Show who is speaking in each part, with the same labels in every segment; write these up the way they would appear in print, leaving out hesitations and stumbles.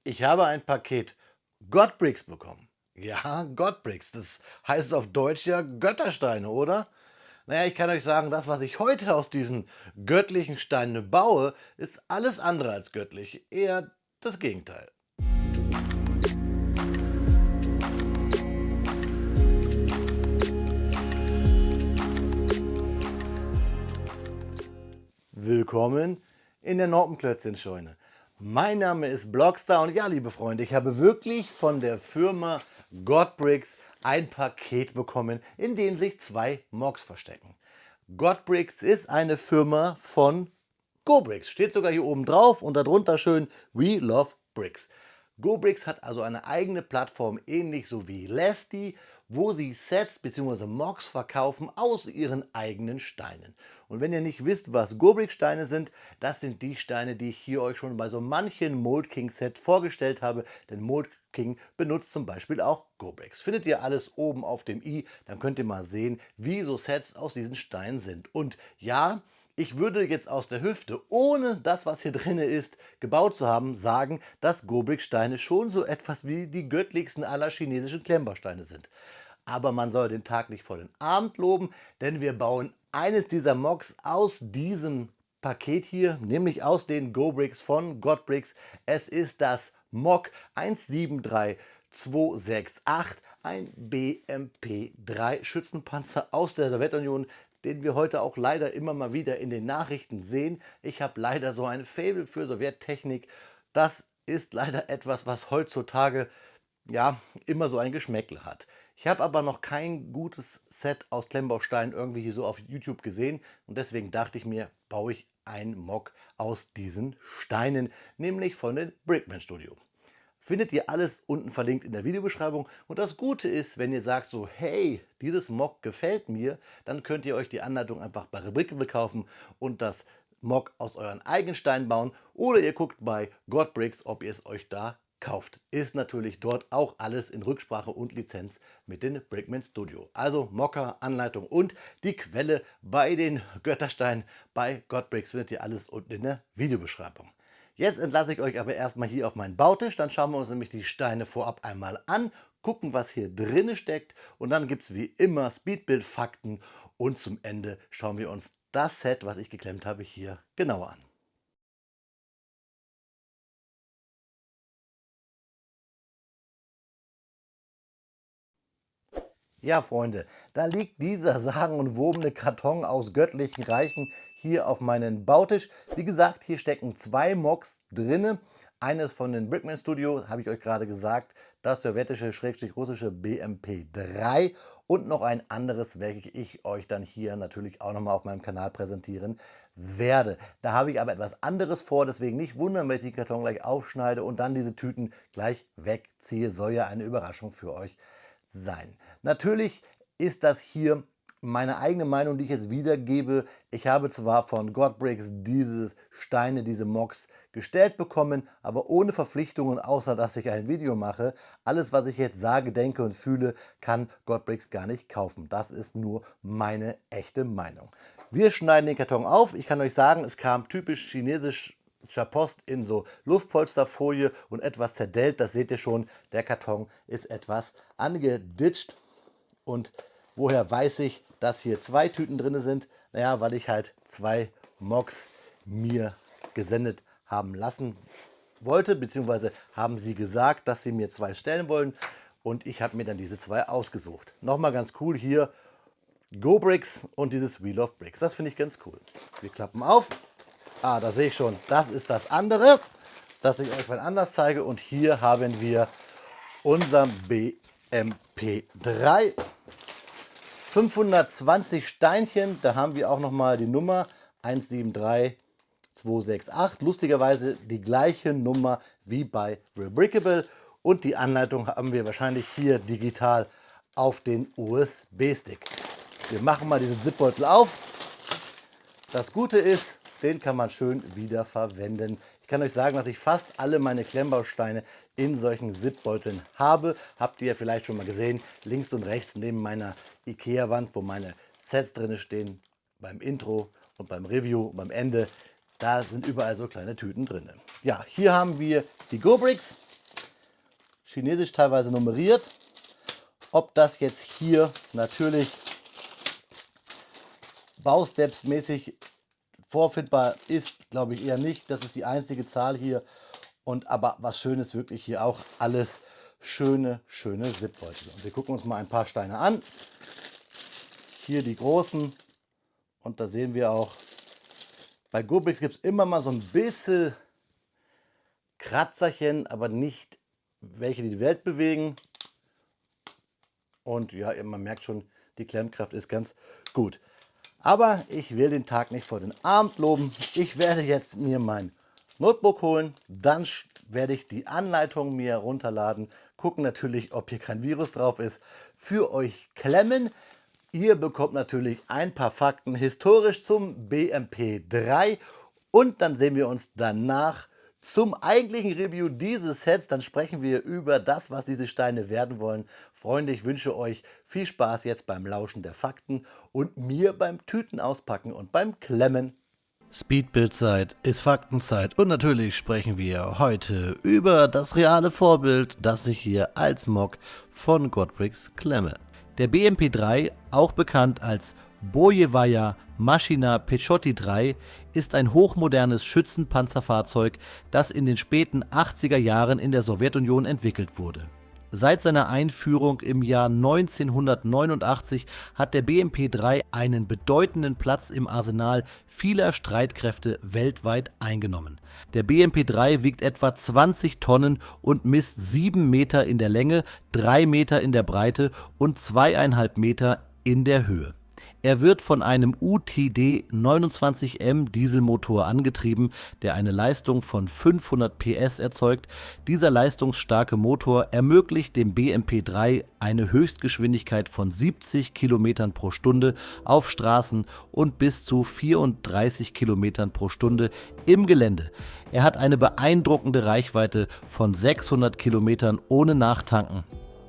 Speaker 1: Ich habe ein Paket Godbricks bekommen. Ja, Godbricks, das heißt auf Deutsch ja Göttersteine, oder? Naja, ich kann euch sagen, das, was ich heute aus diesen göttlichen Steinen baue, ist alles andere als göttlich, eher das Gegenteil. Willkommen in der Norpenklötzchenscheune. Mein Name ist Blockstar und ja, liebe Freunde, ich habe wirklich von der Firma Godbricks ein Paket bekommen, in dem sich zwei Mocs verstecken. Godbricks ist eine Firma von GoBricks. Steht sogar hier oben drauf und darunter schön We Love Bricks. GoBricks hat also eine eigene Plattform, ähnlich so wie Lasty, wo sie Sets bzw. Mocks verkaufen aus ihren eigenen Steinen. Und wenn ihr nicht wisst, was GoBricks-Steine sind, das sind die Steine, die ich hier euch schon bei so manchen Mold King Set vorgestellt habe. Denn Mold King benutzt zum Beispiel auch GoBricks. Findet ihr alles oben auf dem i, dann könnt ihr mal sehen, wie so Sets aus diesen Steinen sind. Und ja, ich würde jetzt aus der Hüfte, ohne das, was hier drin ist, gebaut zu haben, sagen, dass Gobrix-Steine schon so etwas wie die göttlichsten aller chinesischen Klemmbausteine sind. Aber man soll den Tag nicht vor den Abend loben, denn wir bauen eines dieser Mocks aus diesem Paket hier, nämlich aus den Gobricks von Godbricks. Es ist das Mock 173268, ein BMP-3 Schützenpanzer aus der Sowjetunion, den wir heute auch leider immer mal wieder in den Nachrichten sehen. Ich habe leider so ein Faible für Sowjettechnik. Das ist leider etwas, was heutzutage ja immer so ein Geschmäckle hat. Ich habe aber noch kein gutes Set aus Klemmbausteinen irgendwie hier so auf YouTube gesehen und deswegen dachte ich mir, baue ich einen Mock aus diesen Steinen, nämlich von den Brickman Studio. Findet ihr alles unten verlinkt in der Videobeschreibung. Und das Gute ist, wenn ihr sagt so, hey, dieses Mock gefällt mir, dann könnt ihr euch die Anleitung einfach bei Rebrickable kaufen und das Mock aus euren eigenen Steinen bauen. Oder ihr guckt bei Godbricks, ob ihr es euch da kauft. Ist natürlich dort auch alles in Rücksprache und Lizenz mit den Brickman Studio. Also Mocker, Anleitung und die Quelle bei den Göttersteinen bei Godbricks findet ihr alles unten in der Videobeschreibung. Jetzt entlasse ich euch aber erstmal hier auf meinen Bautisch, dann schauen wir uns nämlich die Steine vorab einmal an, gucken, was hier drin steckt und dann gibt es wie immer Speedbuild, Fakten und zum Ende schauen wir uns das Set, was ich geklemmt habe, hier genauer an. Ja, Freunde, da liegt dieser sagenumwobene Karton aus göttlichen Reichen hier auf meinem Bautisch. Wie gesagt, hier stecken zwei Mocks drinne. Eines von den Brickman Studio, habe ich euch gerade gesagt, das sowjetische russische BMP-3 und noch ein anderes, welches ich euch dann hier natürlich auch nochmal auf meinem Kanal präsentieren werde. Da habe ich aber etwas anderes vor, deswegen nicht wundern, wenn ich den Karton gleich aufschneide und dann diese Tüten gleich wegziehe. Soll ja eine Überraschung für euch sein. Natürlich ist das hier meine eigene Meinung, die ich jetzt wiedergebe. Ich habe zwar von Godbricks diese Steine, diese Mocks gestellt bekommen, aber ohne Verpflichtungen, außer dass ich ein Video mache. Alles, was ich jetzt sage, denke und fühle, kann Godbricks gar nicht kaufen. Das ist nur meine echte Meinung. Wir schneiden den Karton auf. Ich kann euch sagen, es kam typisch chinesisch Post in so Luftpolsterfolie und etwas zerdellt. Das seht ihr schon, der Karton ist etwas angeditscht. Und woher weiß ich, dass hier zwei Tüten drin sind? Naja, weil ich halt zwei Mocks mir gesendet haben lassen wollte, beziehungsweise haben sie gesagt, dass sie mir zwei stellen wollen. Und ich habe mir dann diese zwei ausgesucht. Nochmal ganz cool hier, GoBricks und dieses We Love Bricks. Das finde ich ganz cool. Wir klappen auf. Ah, da sehe ich schon, das ist das andere, das ich euch mal anders zeige. Und hier haben wir unseren BMP3. 520 Steinchen, da haben wir auch nochmal die Nummer 173268. Lustigerweise die gleiche Nummer wie bei Rebrickable. Und die Anleitung haben wir wahrscheinlich hier digital auf den USB-Stick. Wir machen mal diesen Zipbeutel auf. Das Gute ist, den kann man schön wieder verwenden. Ich kann euch sagen, dass ich fast alle meine Klemmbausteine in solchen Zipbeuteln habe. Habt ihr vielleicht schon mal gesehen, links und rechts neben meiner Ikea-Wand, wo meine Sets drin stehen, beim Intro und beim Review und beim Ende. Da sind überall so kleine Tüten drin. Ja, hier haben wir die GoBricks. chinesisch teilweise nummeriert. Ob das jetzt hier natürlich Baustepsmäßig vorfindbar ist, glaube ich eher nicht. Das ist die einzige Zahl hier. Und aber was schön ist, wirklich hier auch alles schöne Zipbeutel. Und wir gucken uns mal ein paar Steine an. Hier die großen. Und da sehen wir auch, bei Gobrix gibt es immer mal so ein bisschen Kratzerchen, aber nicht welche die Welt bewegen. Und ja, man merkt schon, die Klemmkraft ist ganz gut. Aber ich will den Tag nicht vor den Abend loben. Ich werde jetzt mir mein Notebook holen. Dann werde ich die Anleitung mir runterladen. Gucken natürlich, ob hier kein Virus drauf ist. Für euch klemmen. Ihr bekommt natürlich ein paar Fakten historisch zum BMP3. Und dann sehen wir uns danach zum eigentlichen Review dieses Sets. Dann sprechen wir über das, was diese Steine werden wollen. Freunde, ich wünsche euch viel Spaß jetzt beim Lauschen der Fakten und mir beim Tüten auspacken und beim Klemmen. Speedbildzeit ist Faktenzeit und natürlich sprechen wir heute über das reale Vorbild, das ich hier als Mock von Godbricks klemme. Der BMP3, auch bekannt als Bojewaja Machina Peciotti 3, ist ein hochmodernes Schützenpanzerfahrzeug, das in den späten 80er Jahren in der Sowjetunion entwickelt wurde. Seit seiner Einführung im Jahr 1989 hat der BMP3 einen bedeutenden Platz im Arsenal vieler Streitkräfte weltweit eingenommen. Der BMP3 wiegt etwa 20 Tonnen und misst 7 Meter in der Länge, 3 Meter in der Breite und 2,5 Meter in der Höhe. Er wird von einem UTD-29M Dieselmotor angetrieben, der eine Leistung von 500 PS erzeugt. Dieser leistungsstarke Motor ermöglicht dem BMP3 eine Höchstgeschwindigkeit von 70 km pro Stunde auf Straßen und bis zu 34 km pro Stunde im Gelände. Er hat eine beeindruckende Reichweite von 600 Kilometern ohne Nachtanken.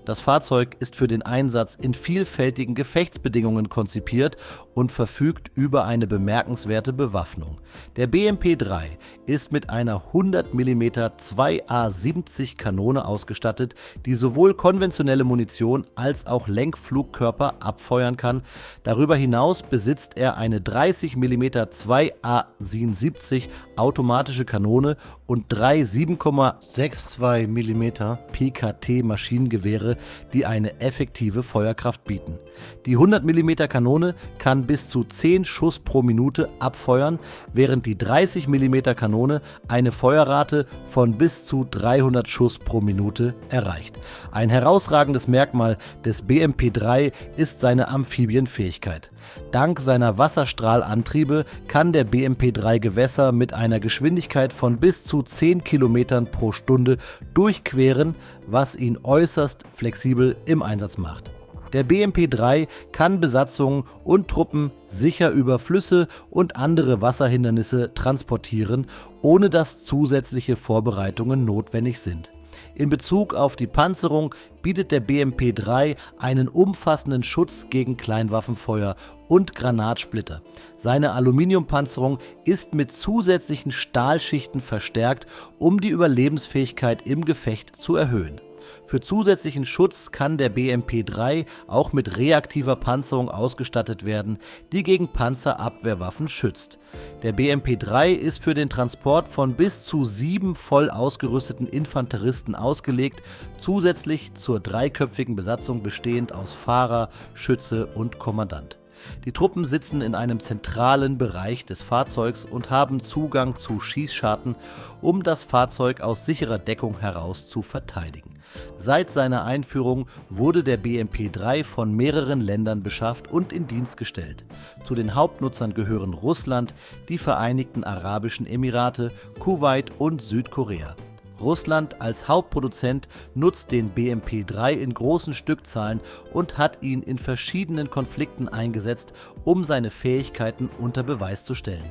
Speaker 1: Das Fahrzeug ist für den Einsatz in vielfältigen Gefechtsbedingungen konzipiert und verfügt über eine bemerkenswerte Bewaffnung. Der BMP3 ist mit einer 100 mm 2A70 Kanone ausgestattet, die sowohl konventionelle Munition als auch Lenkflugkörper abfeuern kann. Darüber hinaus besitzt er eine 30 mm 2A77 automatische Kanone und 3 7,62 mm PKT Maschinengewehre, die eine effektive Feuerkraft bieten. Die 100 mm Kanone kann bis zu 10 Schuss pro Minute abfeuern, während die 30 mm Kanone eine Feuerrate von bis zu 300 Schuss pro Minute erreicht. Ein herausragendes Merkmal des BMP3 ist seine Amphibienfähigkeit. Dank seiner Wasserstrahlantriebe kann der BMP3 Gewässer mit einer Geschwindigkeit von bis zu 10 km pro Stunde durchqueren, was ihn äußerst flexibel im Einsatz macht. Der BMP3 kann Besatzungen und Truppen sicher über Flüsse und andere Wasserhindernisse transportieren, ohne dass zusätzliche Vorbereitungen notwendig sind. In Bezug auf die Panzerung bietet der BMP3 einen umfassenden Schutz gegen Kleinwaffenfeuer und Granatsplitter. Seine Aluminiumpanzerung ist mit zusätzlichen Stahlschichten verstärkt, um die Überlebensfähigkeit im Gefecht zu erhöhen. Für zusätzlichen Schutz kann der BMP3 auch mit reaktiver Panzerung ausgestattet werden, die gegen Panzerabwehrwaffen schützt. Der BMP3 ist für den Transport von bis zu 7 voll ausgerüsteten Infanteristen ausgelegt, zusätzlich zur dreiköpfigen Besatzung bestehend aus Fahrer, Schütze und Kommandant. Die Truppen sitzen in einem zentralen Bereich des Fahrzeugs und haben Zugang zu Schießscharten, um das Fahrzeug aus sicherer Deckung heraus zu verteidigen. Seit seiner Einführung wurde der BMP3 von mehreren Ländern beschafft und in Dienst gestellt. Zu den Hauptnutzern gehören Russland, die Vereinigten Arabischen Emirate, Kuwait und Südkorea. Russland als Hauptproduzent nutzt den BMP3 in großen Stückzahlen und hat ihn in verschiedenen Konflikten eingesetzt, um seine Fähigkeiten unter Beweis zu stellen.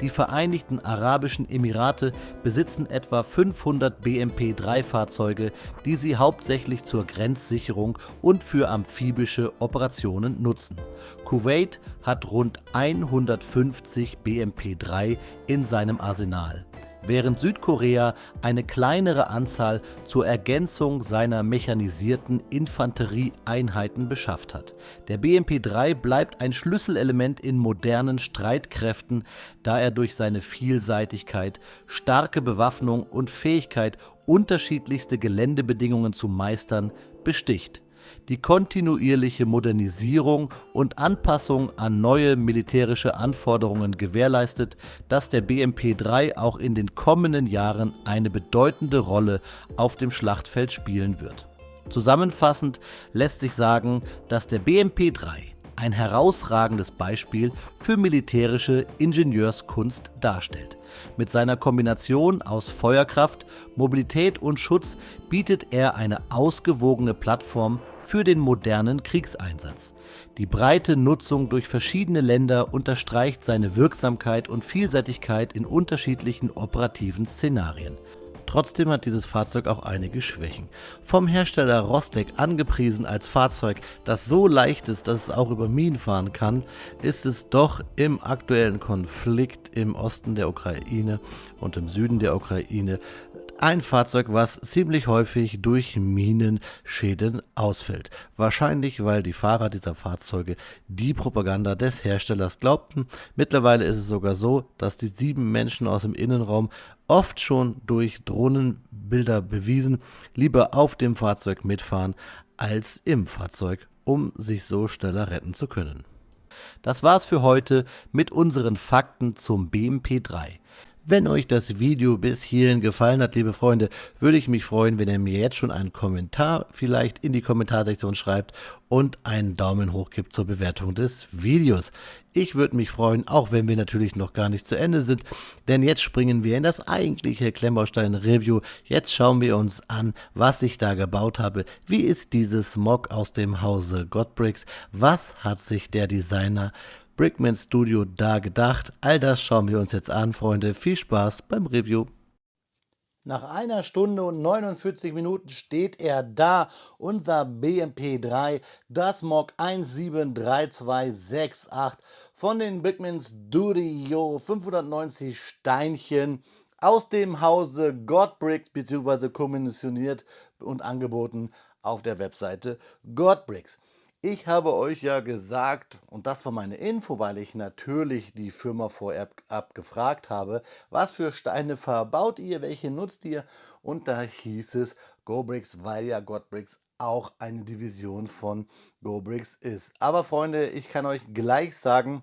Speaker 1: Die Vereinigten Arabischen Emirate besitzen etwa 500 BMP3-Fahrzeuge, die sie hauptsächlich zur Grenzsicherung und für amphibische Operationen nutzen. Kuwait hat rund 150 BMP3 in seinem Arsenal. während Südkorea eine kleinere Anzahl zur Ergänzung seiner mechanisierten Infanterieeinheiten beschafft hat. Der BMP-3 bleibt ein Schlüsselelement in modernen Streitkräften, da er durch seine Vielseitigkeit, starke Bewaffnung und Fähigkeit, unterschiedlichste Geländebedingungen zu meistern, besticht. Die kontinuierliche Modernisierung und Anpassung an neue militärische Anforderungen gewährleistet, dass der BMP-3 auch in den kommenden Jahren eine bedeutende Rolle auf dem Schlachtfeld spielen wird. Zusammenfassend lässt sich sagen, dass der BMP-3 ein herausragendes Beispiel für militärische Ingenieurskunst darstellt. Mit seiner Kombination aus Feuerkraft, Mobilität und Schutz bietet er eine ausgewogene Plattform für den modernen Kriegseinsatz. Die breite Nutzung durch verschiedene Länder unterstreicht seine Wirksamkeit und Vielseitigkeit in unterschiedlichen operativen Szenarien. Trotzdem hat dieses Fahrzeug auch einige Schwächen. Vom Hersteller Rostec angepriesen als Fahrzeug, das so leicht ist, dass es auch über Minen fahren kann, ist es doch im aktuellen Konflikt im Osten der Ukraine und im Süden der Ukraine ein Fahrzeug, was ziemlich häufig durch Minenschäden ausfällt. Wahrscheinlich, weil die Fahrer dieser Fahrzeuge die Propaganda des Herstellers glaubten. Mittlerweile ist es sogar so, dass die 7 Menschen aus dem Innenraum, oft schon durch Drohnenbilder bewiesen, lieber auf dem Fahrzeug mitfahren als im Fahrzeug, um sich so schneller retten zu können. Das war's für heute mit unseren Fakten zum BMP-3. Wenn euch das Video bis hierhin gefallen hat, liebe Freunde, würde ich mich freuen, wenn ihr mir jetzt schon einen Kommentar vielleicht in die Kommentarsektion schreibt und einen Daumen hoch gibt zur Bewertung des Videos. Ich würde mich freuen, auch wenn wir natürlich noch gar nicht zu Ende sind, denn jetzt springen wir in das eigentliche Klemmbaustein-Review. Jetzt schauen wir uns an, was ich da gebaut habe. Wie ist dieses Mock aus dem Hause Godbricks? Was hat sich der Designer Brickman Studio da gedacht? All das schauen wir uns jetzt an, Freunde. Viel Spaß beim Review. Nach 1 Stunde und 49 Minuten steht er da, unser BMP-3, das Mock 173268 von den Brickman Studio, 590 Steinchen aus dem Hause Godbricks, beziehungsweise kommissioniert und angeboten auf der Webseite Godbricks. Ich habe euch ja gesagt, und das war meine Info, weil ich natürlich die Firma vorab gefragt habe, was für Steine verbaut ihr, welche nutzt ihr? Und da hieß es GoBricks, weil ja Godbricks auch eine Division von GoBricks ist. Aber Freunde, ich kann euch gleich sagen,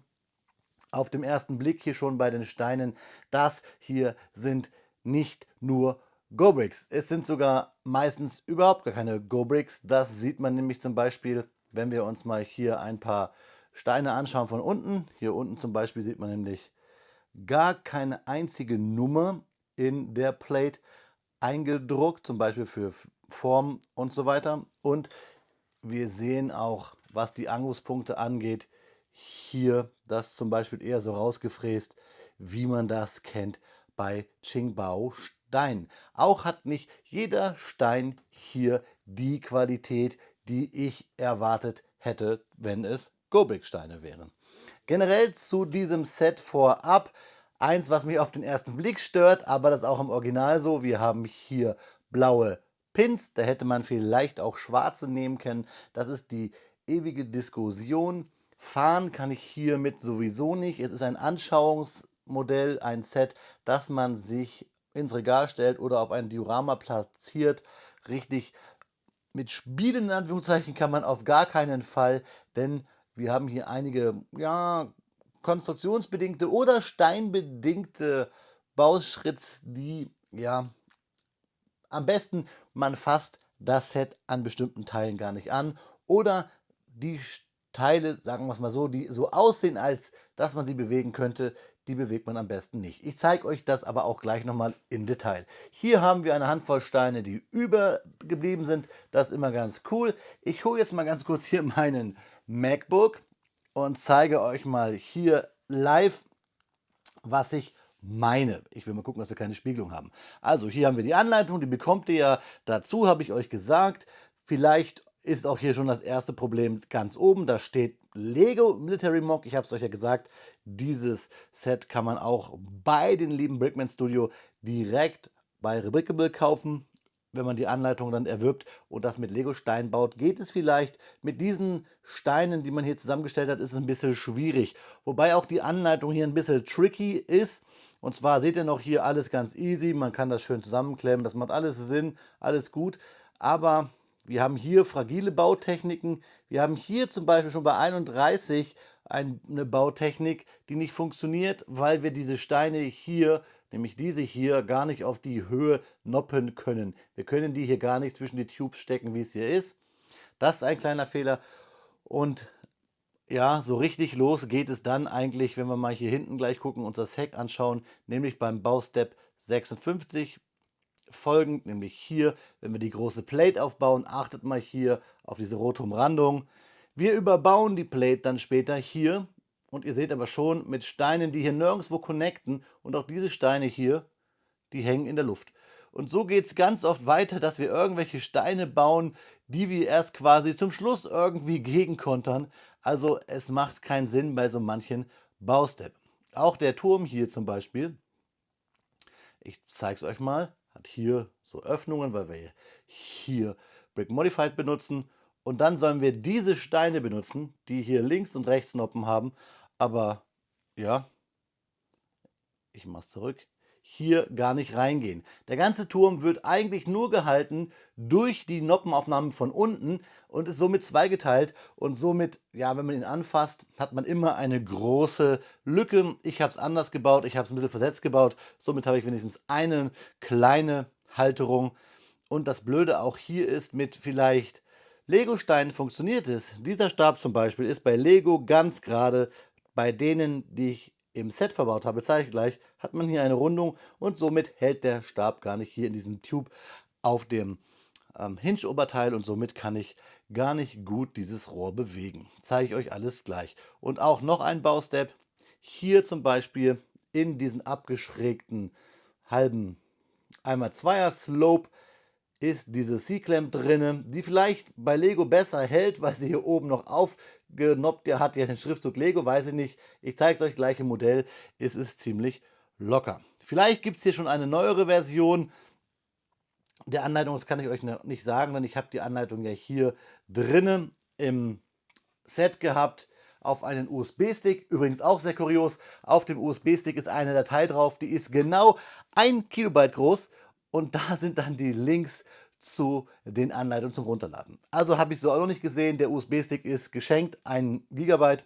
Speaker 1: auf dem ersten Blick hier schon bei den Steinen, das hier sind nicht nur GoBricks. Es sind sogar meistens überhaupt gar keine GoBricks. Das sieht man nämlich zum Beispiel, wenn wir uns mal hier ein paar Steine anschauen von unten. Hier unten zum Beispiel sieht man nämlich gar keine einzige Nummer in der Plate eingedruckt, zum Beispiel für Form und so weiter. Und wir sehen auch, was die Angriffspunkte angeht, hier das zum Beispiel eher so rausgefräst, wie man das kennt bei Qingbao Stein. Auch hat nicht jeder Stein hier die Qualität, die ich erwartet hätte, wenn es GoBrick-Steine wären. Generell zu diesem Set vorab, eins, was mich auf den ersten Blick stört, aber das ist auch im Original so, wir haben hier blaue Pins, da hätte man vielleicht auch schwarze nehmen können, das ist die ewige Diskussion. Fahren kann ich hiermit sowieso nicht, es ist ein Anschauungsmodell, ein Set, das man sich ins Regal stellt oder auf ein Diorama platziert, richtig. Mit Spielen in Anführungszeichen kann man auf gar keinen Fall, denn wir haben hier einige, ja, konstruktionsbedingte oder steinbedingte Bauschritts, die, ja, am besten man fasst das Set an bestimmten Teilen gar nicht an oder die Teile, sagen wir es mal so, die so aussehen, als dass man sie bewegen könnte, die bewegt man am besten nicht. Ich zeige euch das aber auch gleich nochmal im Detail. Hier haben wir eine Handvoll Steine, die übergeblieben sind. Das ist immer ganz cool. Ich hole jetzt mal ganz kurz hier meinen MacBook und zeige euch mal hier live, was ich meine. Ich will mal gucken, dass wir keine Spiegelung haben. Also hier haben wir die Anleitung, die bekommt ihr ja dazu, habe ich euch gesagt. Vielleicht ist auch hier schon das erste Problem ganz oben. Da steht Lego Military Mock. Ich habe es euch ja gesagt, dieses Set kann man auch bei den lieben Brickman Studio direkt bei Rebrickable kaufen. Wenn man die Anleitung dann erwirbt und das mit Lego-Steinen baut, geht es vielleicht. Mit diesen Steinen, die man hier zusammengestellt hat, ist es ein bisschen schwierig. Wobei auch die Anleitung hier ein bisschen tricky ist. Und zwar seht ihr noch hier alles ganz easy. Man kann das schön zusammenklemmen. Das macht alles Sinn, alles gut. Aber wir haben hier fragile Bautechniken. Wir haben hier zum Beispiel schon bei 31 eine Bautechnik, die nicht funktioniert, weil wir diese Steine hier, nämlich diese hier, gar nicht auf die Höhe noppen können. Wir können die hier gar nicht zwischen die Tubes stecken, wie es hier ist. Das ist ein kleiner Fehler. Und ja, so richtig los geht es dann eigentlich, wenn wir mal hier hinten gleich gucken, uns das Heck anschauen, nämlich beim Baustep 56 folgend, nämlich hier, wenn wir die große Plate aufbauen, achtet mal hier auf diese rote Umrandung. Wir überbauen die Plate dann später hier und ihr seht aber schon mit Steinen, die hier nirgendwo connecten, und auch diese Steine hier, die hängen in der Luft. Und so geht es ganz oft weiter, dass wir irgendwelche Steine bauen, die wir erst quasi zum Schluss irgendwie gegenkontern. Also es macht keinen Sinn bei so manchen Baustep. Auch der Turm hier zum Beispiel, ich zeige es euch mal, hat hier so Öffnungen, weil wir hier Brick Modified benutzen. Und dann sollen wir diese Steine benutzen, die hier links und rechts Noppen haben. Aber ja, ich mache es zurück, hier gar nicht reingehen. Der ganze Turm wird eigentlich nur gehalten durch die Noppenaufnahmen von unten und ist somit zweigeteilt, und somit, ja, wenn man ihn anfasst, hat man immer eine große Lücke. Ich habe es anders gebaut, ich habe es ein bisschen versetzt gebaut, somit habe ich wenigstens eine kleine Halterung. Und das Blöde auch hier ist, mit vielleicht Lego-Steinen funktioniert es. Dieser Stab zum Beispiel ist bei Lego ganz gerade. Bei denen, die ich im Set verbaut habe, zeige ich gleich, hat man hier eine Rundung und somit hält der Stab gar nicht hier in diesem Tube auf dem Hinge-Oberteil, und somit kann ich gar nicht gut dieses Rohr bewegen. Zeige ich euch alles gleich. Und auch noch ein Baustep. Hier zum Beispiel in diesen abgeschrägten halben 1x2er Slope ist diese C-Clamp drinne, die vielleicht bei Lego besser hält, weil sie hier oben noch aufgenoppt hat, ja den Schriftzug Lego, weiß ich nicht. Ich zeige es euch gleich im Modell, es ist ziemlich locker. Vielleicht gibt es hier schon eine neuere Version der Anleitung, das kann ich euch noch nicht sagen, denn ich habe die Anleitung ja hier drinnen im Set gehabt auf einen USB-Stick. Übrigens auch sehr kurios, auf dem USB-Stick ist eine Datei drauf, die ist genau 1 Kilobyte groß, und da sind dann die Links zu den Anleitungen zum Runterladen. Also habe ich so auch noch nicht gesehen, der USB-Stick ist geschenkt, 1 Gigabyte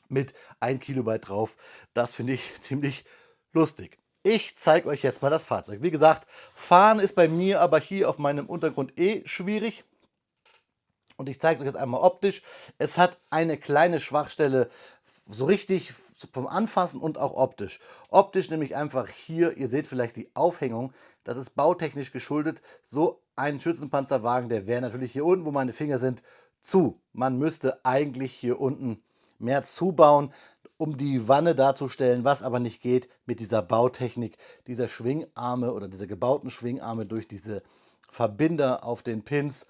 Speaker 1: mit 1 Kilobyte drauf. Das finde ich ziemlich lustig. Ich zeige euch jetzt mal das Fahrzeug. Wie gesagt, fahren ist bei mir aber hier auf meinem Untergrund schwierig. Und ich zeige es euch jetzt einmal optisch. Es hat eine kleine Schwachstelle, so richtig vom Anfassen und auch optisch. Optisch nämlich einfach hier, ihr seht vielleicht die Aufhängung, das ist bautechnisch geschuldet. So ein Schützenpanzerwagen, der wäre natürlich hier unten, wo meine Finger sind, zu. Man müsste eigentlich hier unten mehr zubauen, um die Wanne darzustellen, was aber nicht geht mit dieser Bautechnik, dieser Schwingarme oder dieser gebauten Schwingarme durch diese Verbinder auf den Pins.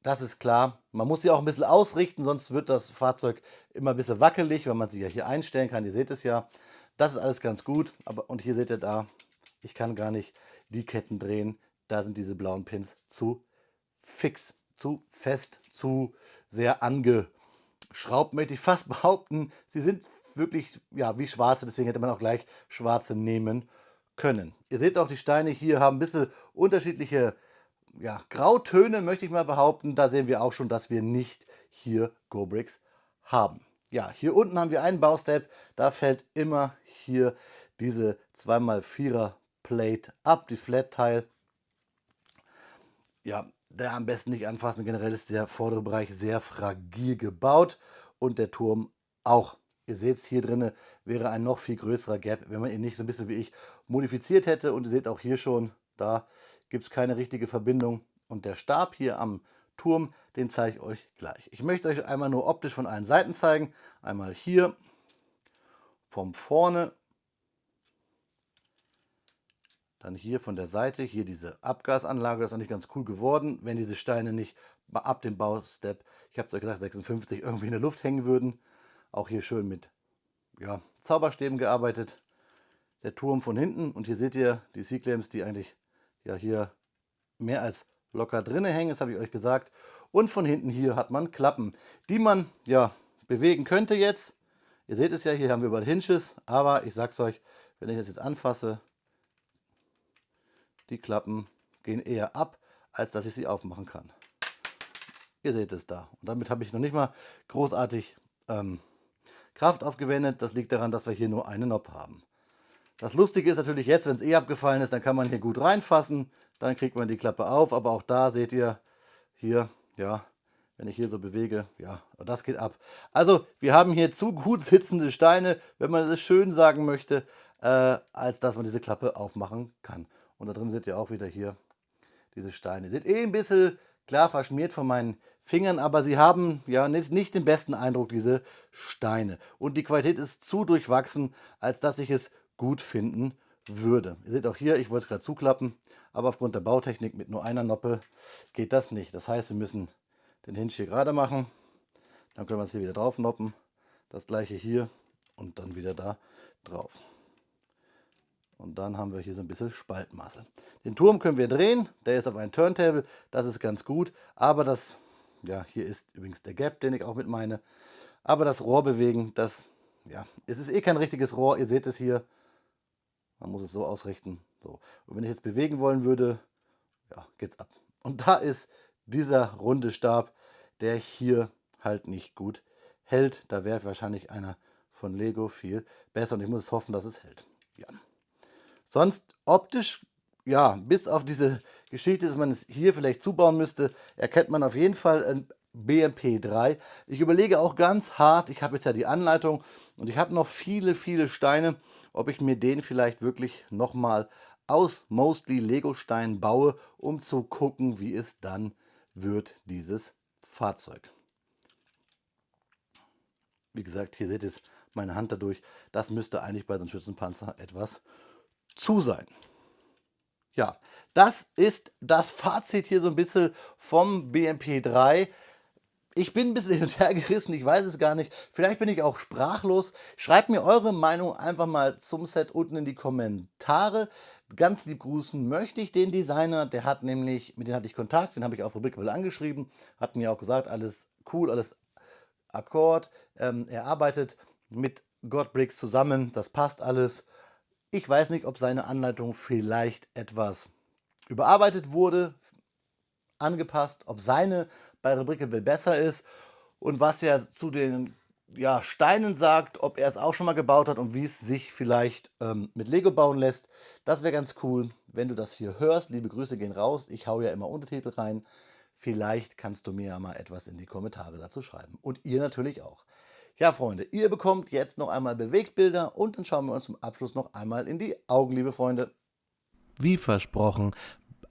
Speaker 1: Das ist klar. Man muss sie auch ein bisschen ausrichten, sonst wird das Fahrzeug immer ein bisschen wackelig, weil man sie ja hier einstellen kann. Ihr seht es ja. Das ist alles ganz gut. Und hier seht ihr da, ich kann gar nicht die Ketten drehen. Da sind diese blauen Pins zu fix, zu fest, zu sehr angeschraubt, möchte ich fast behaupten. Sie sind wirklich, ja, wie schwarze, deswegen hätte man auch gleich schwarze nehmen können. Ihr seht auch, die Steine hier haben ein bisschen unterschiedliche, ja, Grautöne, möchte ich mal behaupten. Da sehen wir auch schon, dass wir nicht hier Go-Bricks haben. Ja, hier unten haben wir einen Baustep. Da fällt immer hier diese 2x4er Plate ab, die Flat-Teil. Ja, der am besten nicht anfassen. Generell ist der vordere Bereich sehr fragil gebaut und der Turm auch. Ihr seht es, hier drin wäre ein noch viel größerer Gap, wenn man ihn nicht so ein bisschen wie ich modifiziert hätte. Und ihr seht auch hier schon, da gibt es keine richtige Verbindung. Und der Stab hier am Turm, den zeige ich euch gleich. Ich möchte euch einmal nur optisch von allen Seiten zeigen. Einmal hier von vorne. Dann hier von der Seite, hier diese Abgasanlage, das ist eigentlich ganz cool geworden, wenn diese Steine nicht ab dem Baustep, ich habe es euch gesagt, 56 irgendwie in der Luft hängen würden. Auch hier schön mit ja, Zauberstäben gearbeitet. Der Turm von hinten und hier seht ihr die C-Clamps, die eigentlich ja hier mehr als locker drinne hängen, das habe ich euch gesagt. Und von hinten hier hat man Klappen, die man ja bewegen könnte jetzt. Ihr seht es ja, hier haben wir überall Hinges, aber ich sag's euch, wenn ich das jetzt anfasse, die Klappen gehen eher ab, als dass ich sie aufmachen kann. Ihr seht es da. Und damit habe ich noch nicht mal großartig Kraft aufgewendet. Das liegt daran, dass wir hier nur einen Knob haben. Das Lustige ist natürlich jetzt, wenn es eh abgefallen ist, dann kann man hier gut reinfassen. Dann kriegt man die Klappe auf. Aber auch da seht ihr, hier, ja, wenn ich hier so bewege, ja, das geht ab. Also wir haben hier zu gut sitzende Steine, wenn man es schön sagen möchte, als dass man diese Klappe aufmachen kann. Und da drin seht ihr auch wieder hier diese Steine. Sind eh ein bisschen klar verschmiert von meinen Fingern, aber sie haben ja nicht den besten Eindruck, diese Steine. Und die Qualität ist zu durchwachsen, als dass ich es gut finden würde. Ihr seht auch hier, ich wollte es gerade zuklappen, aber aufgrund der Bautechnik mit nur einer Noppe geht das nicht. Das heißt, wir müssen den Hinge hier gerade machen, dann können wir es hier wieder drauf noppen, das gleiche hier und dann wieder da drauf. Und dann haben wir hier so ein bisschen Spaltmasse. Den Turm können wir drehen, der ist auf einem Turntable, das ist ganz gut. Aber das, ja, hier ist übrigens der Gap, den ich auch mit meine. Aber das Rohr bewegen, das, ja, es ist eh kein richtiges Rohr, ihr seht es hier. Man muss es so ausrichten. So. Und wenn ich jetzt bewegen wollen würde, ja, geht's ab. Und da ist dieser runde Stab, der hier halt nicht gut hält. Da wäre wahrscheinlich einer von Lego viel besser und ich muss hoffen, dass es hält. Ja. Sonst optisch, ja, bis auf diese Geschichte, dass man es hier vielleicht zubauen müsste, erkennt man auf jeden Fall ein BMP3. Ich überlege auch ganz hart, ich habe jetzt ja die Anleitung und ich habe noch viele, viele Steine, ob ich mir den vielleicht wirklich nochmal aus Mostly Lego Steinen baue, um zu gucken, wie es dann wird, dieses Fahrzeug. Wie gesagt, hier seht ihr meine Hand dadurch. Das müsste eigentlich bei so einem Schützenpanzer etwas zu sein. Ja, das ist das Fazit hier so ein bisschen vom BMP3. Ich bin ein bisschen hin und her gerissen, ich weiß es gar nicht. Vielleicht bin ich auch sprachlos. Schreibt mir eure Meinung einfach mal zum Set unten in die Kommentare. Ganz lieb grüßen möchte ich den Designer. Der hat nämlich, mit dem hatte ich Kontakt, den habe ich auf Rubrikable angeschrieben. Hat mir auch gesagt, alles cool, alles Akkord. Er arbeitet mit Godbricks zusammen, das passt alles. Ich weiß nicht, ob seine Anleitung vielleicht etwas überarbeitet wurde, angepasst, ob seine bei Rubrikable besser ist und was er zu den ja, Steinen sagt, ob er es auch schon mal gebaut hat und wie es sich vielleicht mit Lego bauen lässt. Das wäre ganz cool, wenn du das hier hörst. Liebe Grüße gehen raus. Ich haue ja immer Untertitel rein. Vielleicht kannst du mir ja mal etwas in die Kommentare dazu schreiben. Und ihr natürlich auch. Ja, Freunde, ihr bekommt jetzt noch einmal Bewegtbilder und dann schauen wir uns zum Abschluss noch einmal in die Augen, liebe Freunde. Wie versprochen,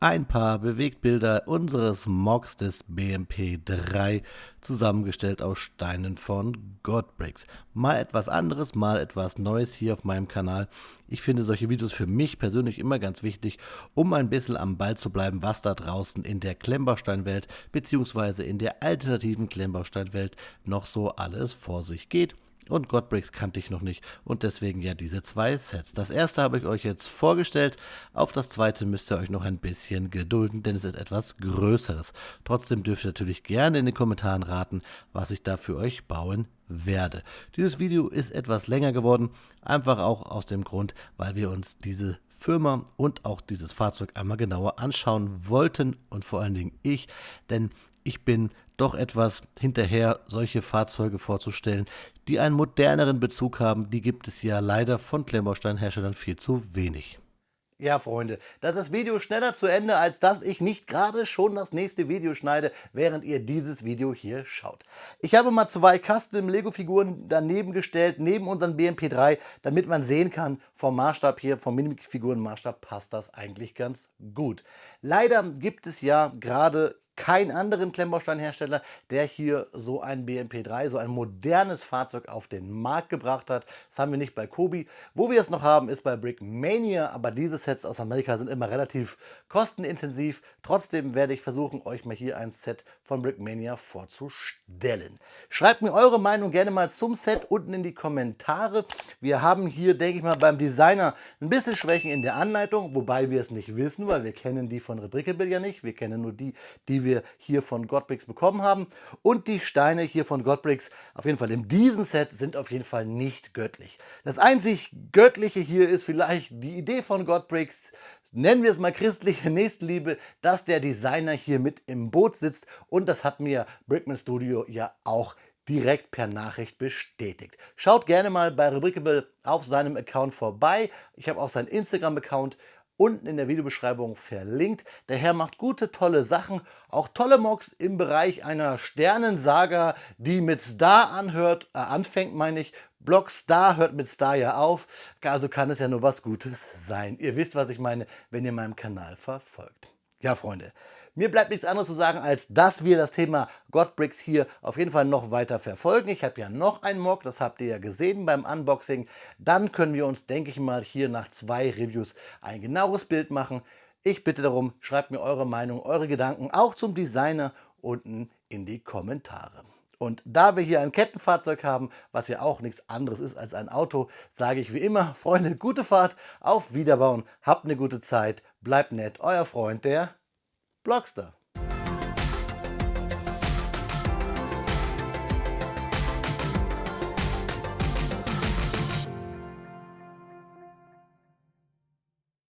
Speaker 1: ein paar Bewegtbilder unseres Mocks des BMP3, zusammengestellt aus Steinen von Godbricks. Mal etwas anderes, mal etwas Neues hier auf meinem Kanal. Ich finde solche Videos für mich persönlich immer ganz wichtig, um ein bisschen am Ball zu bleiben, was da draußen in der Klemmbausteinwelt bzw. in der alternativen Klemmbausteinwelt noch so alles vor sich geht. Und Godbricks kannte ich noch nicht und deswegen ja diese zwei Sets. Das erste habe ich euch jetzt vorgestellt, auf das zweite müsst ihr euch noch ein bisschen gedulden, denn es ist etwas Größeres. Trotzdem dürft ihr natürlich gerne in den Kommentaren raten, was ich da für euch bauen werde. Dieses Video ist etwas länger geworden, einfach auch aus dem Grund, weil wir uns diese Firma und auch dieses Fahrzeug einmal genauer anschauen wollten und vor allen Dingen ich, denn ich bin doch etwas hinterher, solche Fahrzeuge vorzustellen, die einen moderneren Bezug haben. Die gibt es ja leider von Klemmbausteinherstellern viel zu wenig. Ja, Freunde, das ist das Video schneller zu Ende, als dass ich nicht gerade schon das nächste Video schneide, während ihr dieses Video hier schaut. Ich habe mal zwei Custom-Lego-Figuren daneben gestellt, neben unseren BMP3, damit man sehen kann, vom Maßstab hier, vom Minifigurenmaßstab passt das eigentlich ganz gut. Leider gibt es ja gerade keinen anderen Klemmbausteinhersteller, der hier so ein BMP3, so ein modernes Fahrzeug auf den Markt gebracht hat. Das haben wir nicht bei Kobi. Wo wir es noch haben, ist bei Brickmania, aber diese Sets aus Amerika sind immer relativ kostenintensiv. Trotzdem werde ich versuchen, euch mal hier ein Set von Brickmania vorzustellen. Schreibt mir eure Meinung gerne mal zum Set unten in die Kommentare. Wir haben hier, denke ich mal, beim Designer ein bisschen Schwächen in der Anleitung, wobei wir es nicht wissen, weil wir kennen die von Rebrickable ja nicht. Wir kennen nur die, die wir hier von Godbricks bekommen haben. Und die Steine hier von Godbricks, auf jeden Fall in diesem Set, sind auf jeden Fall nicht göttlich. Das einzig Göttliche hier ist vielleicht die Idee von Godbricks, nennen wir es mal christliche Nächstenliebe, dass der Designer hier mit im Boot sitzt, und das hat mir Brickman Studio ja auch direkt per Nachricht bestätigt. Schaut gerne mal bei Rebrickable auf seinem Account vorbei. Ich habe auch seinen Instagram-Account unten in der Videobeschreibung verlinkt. Der Herr macht gute, tolle Sachen, auch tolle Mocks im Bereich einer Sternensaga, die mit Star anfängt, meine ich. Block Star hört mit Star ja auf, also kann es ja nur was Gutes sein. Ihr wisst, was ich meine, wenn ihr meinem Kanal verfolgt. Ja, Freunde, mir bleibt nichts anderes zu sagen, als dass wir das Thema Godbricks hier auf jeden Fall noch weiter verfolgen. Ich habe ja noch einen Mock, das habt ihr ja gesehen beim Unboxing. Dann können wir uns, denke ich mal, hier nach 2 Reviews ein genaues Bild machen. Ich bitte darum, schreibt mir eure Meinung, eure Gedanken auch zum Designer unten in die Kommentare. Und da wir hier ein Kettenfahrzeug haben, was ja auch nichts anderes ist als ein Auto, sage ich wie immer, Freunde, gute Fahrt, auf Wiederbauen, habt eine gute Zeit, bleibt nett, euer Freund, der Blockster.